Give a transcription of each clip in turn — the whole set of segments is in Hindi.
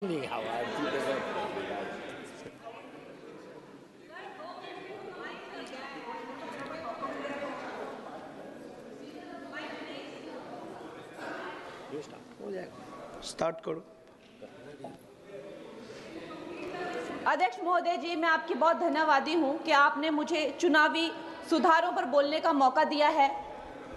你好啊，记得个。हो जाएगा, स्टार्ट करो। अध्यक्ष महोदय जी, मैं आपकी बहुत धन्यवादी हूं कि आपने मुझे चुनावी सुधारों पर बोलने का मौका दिया है,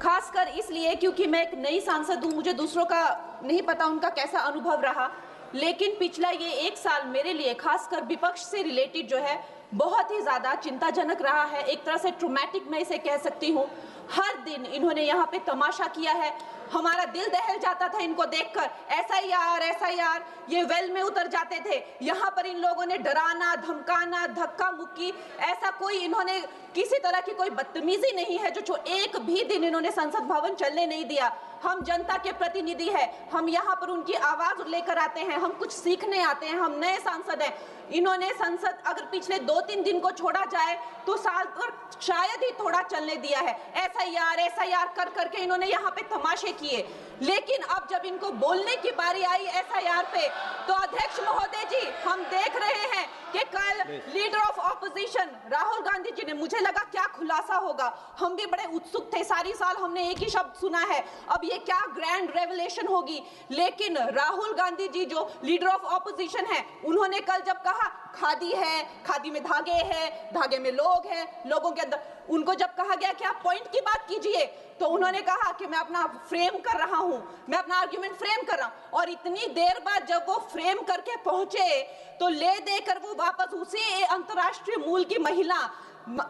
खासकर इसलिए क्योंकि मैं एक नई सांसद हूं, मुझे दूसरों का नहीं पता उनका कैसा अनुभव रहा, लेकिन पिछला ये एक साल मेरे लिए खासकर विपक्ष से रिलेटेड जो है बहुत ही ज़्यादा चिंताजनक रहा है। एक तरह से ट्रॉमेटिक मैं इसे कह सकती हूँ। हर दिन इन्होंने यहाँ पे तमाशा किया है, हमारा दिल दहल जाता था इनको देखकर। एसआईआर ये वेल में उतर जाते थे। यहाँ पर इन लोगों ने डराना, धमकाना, धक्का मुक्की, ऐसा कोई इन्होंने किसी तरह की कोई बदतमीजी नहीं है जो एक भी दिन इन्होंने संसद भवन चलने नहीं दिया। हम जनता के प्रतिनिधि हैं, हम यहाँ पर उनकी आवाज लेकर आते हैं, हम कुछ सीखने आते हैं, हम नए सांसद हैं। इन्होंने संसद अगर पिछले 2-3 दिन को छोड़ा जाए तो साल पर शायद ही थोड़ा चलने दिया है। एसआईआर कर करके इन्होंने यहाँ पे तमाशे किए, लेकिन अब जब इनको बोलने की बारी आई एसआईआर पे, तो अध्यक्ष महोदय जी हम देख रहे हैं कि कल leader of opposition Rahul Gandhi ji ने, मुझे लगा क्या खुलासा होगा, हम भी बड़े उत्सुक थे, सारी साल हमने एक ही शब्द सुना है, अब ये क्या ग्रैंड रेवलेशन होगी। लेकिन राहुल गांधी जी जो लीडर ऑफ ऑपोजिशन है, उन्होंने कल जब कहा खादी है, खादी में धागे हैं, धागे में लोग हैं, लोगों के अंदर, उनको जब कहा गया कि आप पॉइंट की बात कीजिए, तो उन्होंने कहा कि मैं अपना फ्रेम कर रहा हूं, मैं अपना आर्गुमेंट फ्रेम कर रहा हूं। और इतनी देर बाद जब वो फ्रेम करके पहुंचे तो ले देकर वो वापस उसी अंतर्राष्ट्रीय मूल की महिला,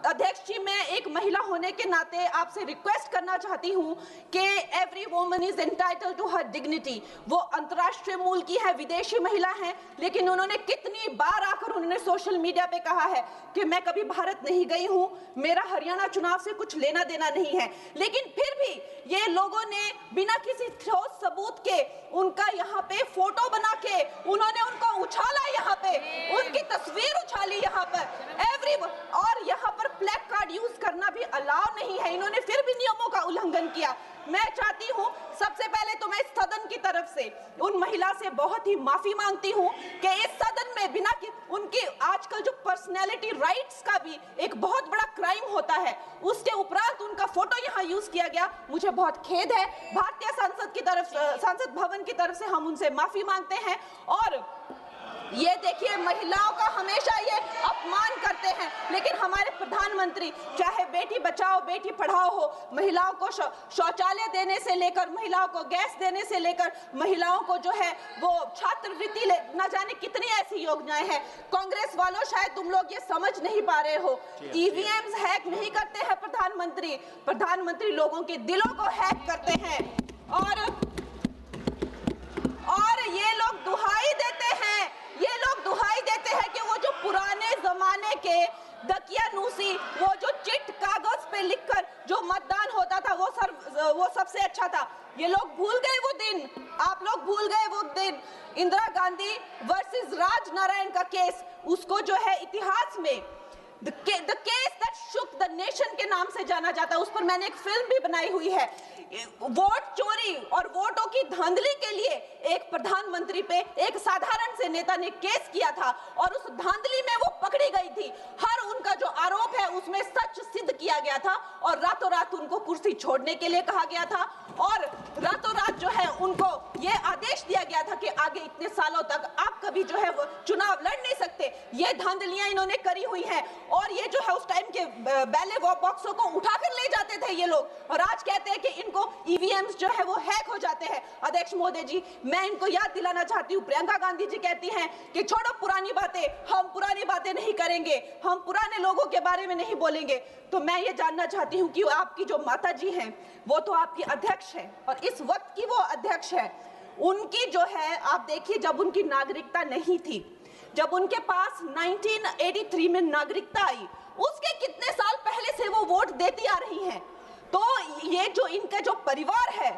अध्यक्ष जी मैं एक महिला होने के नाते आपसे रिक्वेस्ट करना चाहती हूं कि every woman is entitled to her dignity. वो अंतर्राष्ट्रीय मूल की है, विदेशी महिला है, लेकिन उन्होंने कितनी बार आकर उन्होंने सोशल मीडिया पे कहा है कि मैं कभी भारत नहीं गई हूं, मेरा हरियाणा चुनाव से कुछ लेना देना नहीं है। लेकिन फिर भी ये लोगों ने बिना किसी ठोस सबूत के उनका यहाँ पे फोटो बना के उन्होंने उनको उछाला, यहाँ पे उनकी तस्वीर उछाली यहाँ पर और यहाँ पर ब्लैक कार्ड यूज करना भी अलाउ नहीं है। इन्होंने फिर भी नियमों का उल्लंघन किया। मैं चाहती हूँ सबसे पहले तो मैं इस सदन की तरफ से उन महिला से बहुत ही माफी मांगती हूँ कि इस सदन में बिना कि उनकी आजकल जो पर्सनैलिटी राइट्स का भी एक बहुत बड़ा क्राइम होता है, उसके उपरांत उनका फोटो यहाँ यूज किया गया, मुझे बहुत खेद है। भारतीय संसद की तरफ, संसद भवन की तरफ से हम उनसे माफी मांगते हैं। और ये देखिए महिलाओं का हमेशा ये अपमान करते हैं, लेकिन हमारे प्रधानमंत्री चाहे बेटी बचाओ बेटी पढ़ाओ हो, महिलाओं को शौचालय देने से लेकर, महिलाओं को गैस देने से लेकर, महिलाओं को जो है वो छात्रवृत्ति न जाने कितनी ऐसी योजनाएं हैं। कांग्रेस वालों शायद तुम लोग ये समझ नहीं पा रहे हो, ईवीएम्स हैक नहीं करते हैं प्रधानमंत्री लोगों के दिलों को हैक करते हैं। और ये लोग दुहाई देते हैं कि वो जो पुराने जमाने के दकियानूसी, वो जो चिट कागज पे लिखकर जो मतदान होता था वो सबसे अच्छा था। ये लोग भूल गए वो दिन, आप लोग भूल गए वो दिन। इंदिरा गांधी वर्सेस राज नारायण का केस, उसको जो है इतिहास में The case that shook the nation के नाम से जाना जाता है, उस पर मैंने एक फिल्म भी बनाई हुई है। वोट चोरी और वोटों की धांधली के लिए एक प्रधानमंत्री पे एक साधारण से नेता ने केस किया था और उस धांधली में वो पकड़ी गई थी। हर उनका जो आरोप है उसमें सच सिद्ध किया गया था और रातों रात उनको कुर्सी छोड़ने के लिए कहा गया था और रातों रात जो है उनको ये आदेश दिया गया था कि आगे इतने सालों तक आप कभी जो है वो चुनाव लड़ नहीं सकते। ये धांधलियां इन्होंने करी हुई हैं और ये जो है उस टाइम के बैलेट बॉक्सों को उठाकर ले जाते थे ये लोग, और आज कहते हैं कि इनको ईवीएम्स जो है वो हैक हो जाते हैं। अध्यक्ष महोदय जी मैं इनको याद दिलाना चाहती हूँ, प्रियंका गांधी जी कहती हैं कि छोड़ो पुरानी बातें, हम पुरानी बातें नहीं करेंगे, हम पुराने लोगों के बारे में नहीं बोलेंगे। तो मैं ये जानना चाहती हूँ कि आपकी जो माता जी हैं वो तो आपकी अध्यक्ष है और इस वक्त की वो अध्यक्ष है, उनकी जो है आप देखिए जब उनकी नागरिकता नहीं थी, जब उनके पास 1983 में नागरिकता आई, उसके कितने साल पहले से वो वोट देती आ रही हैं। तो ये जो इनका जो परिवार है,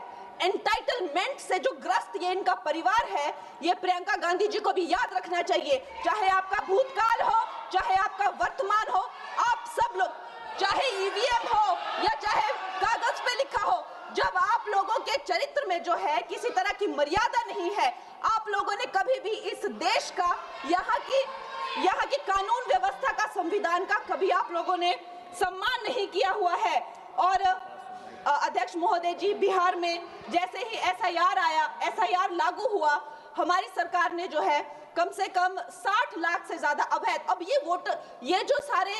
एंटाइटलमेंट से जो ग्रस्त ये इनका परिवार है, ये प्रियंका गांधी जी को भी याद रखना चाहिए। चाहे आपका भूतकाल हो, चाहे आपका वर्तमान हो, आप सब लोग, चाहे ईवीएम हो या चाहे कागज पे लिखा हो, जब आप लोगों के चरित्र में जो है किसी तरह की मर्यादा नहीं है, आप लोगों ने कभी भी इस देश का, यहाँ की कानून व्यवस्था का, संविधान का कभी आप लोगों ने सम्मान नहीं किया हुआ है। और अध्यक्ष महोदय जी, बिहार में जैसे ही एसआईआर आया, एसआईआर लागू हुआ, हमारी सरकार ने जो है कम से कम 60 लाख से ज्यादा अवैध, अब ये जो सारे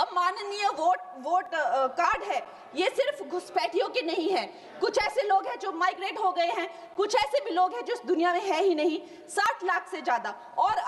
अमाननीय वोट कार्ड है, ये सिर्फ घुसपैठियों के नहीं है। कुछ ऐसे लोग हैं जो माइग्रेट हो गए हैं, कुछ ऐसे भी लोग हैं जो इस दुनिया में है ही नहीं। 60 लाख से ज्यादा। और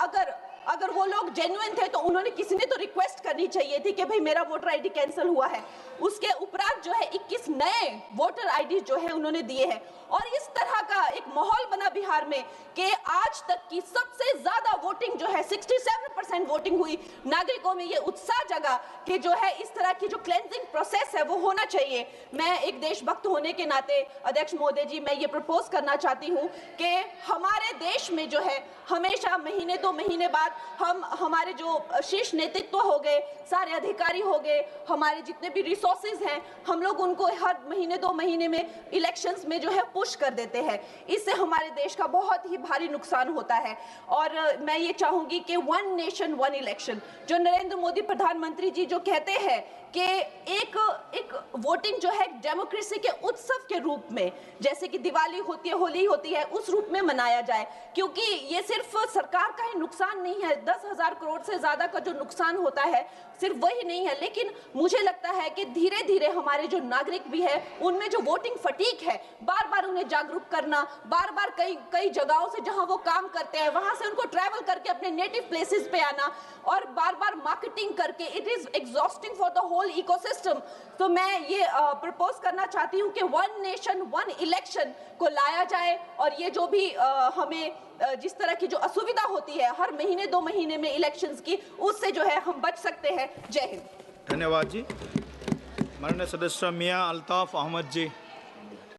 अगर वो लोग जेन्युइन थे तो उन्होंने, किसी ने तो रिक्वेस्ट करनी चाहिए थी कि भाई मेरा वोटर आईडी कैंसिल हुआ है। उसके उपरांत जो है 21 नए वोटर आईडी जो है उन्होंने दिए हैं। और इस तरह का एक माहौल बना बिहार में कि आज तक की सबसे ज्यादा वोटिंग जो है 67% वोटिंग हुई। नागरिकों में ये उत्साह जगा कि जो है इस तरह की जो क्लेंजिंग प्रोसेस है वो होना चाहिए। मैं एक देशभक्त होने के नाते अध्यक्ष महोदय जी, मैं ये प्रपोज करना चाहती हूँ कि हमारे देश में जो है हमेशा महीने 2 महीने बाद हमारे जो शीर्ष नेतृत्व हो गए, सारे अधिकारी हो गए, हमारे जितने भी रिसोर्सेज हैं, हम लोग उनको हर महीने 2 महीने में इलेक्शंस में जो है पुश कर देते हैं। इससे हमारे देश का बहुत ही भारी नुकसान होता है। और मैं ये चाहूंगी कि 1 नेशन 1 इलेक्शन, जो नरेंद्र मोदी प्रधानमंत्री जी जो कहते हैं कि एक वोटिंग जो है डेमोक्रेसी के उत्सव के रूप में, जैसे कि दिवाली होती है, होली होती है, उस रूप में मनाया जाए। क्योंकि ये सिर्फ सरकार का ही नुकसान नहीं है, 10,000 करोड़ से ज्यादा का जो नुकसान होता है सिर्फ वही नहीं है, लेकिन मुझे लगता है कि धीरे धीरे हमारे जो नागरिक भी है उनमें जो वोटिंग फटीक है, बार बार उन्हें जागरूक करना, बार बार कई जगहों से जहां वो काम करते हैं वहां से उनको ट्रैवल करके अपने नेटिव प्लेसेस पे आना और बार बार मार्केटिंग करके, it is exhausting for the whole ecosystem. तो मैं ये प्रपोज करना चाहती हूँ कि 1 नेशन 1 इलेक्शन को लाया जाए। और ये जो भी हमें जिस तरह की जो असुविधा होती है हर महीने 2 महीने में इलेक्शंस की, उससे जो है हम बच सकते हैं। जय हिंद। धन्यवाद जी। माननीय सदस्य मियां अल्ताफ अहमद जी।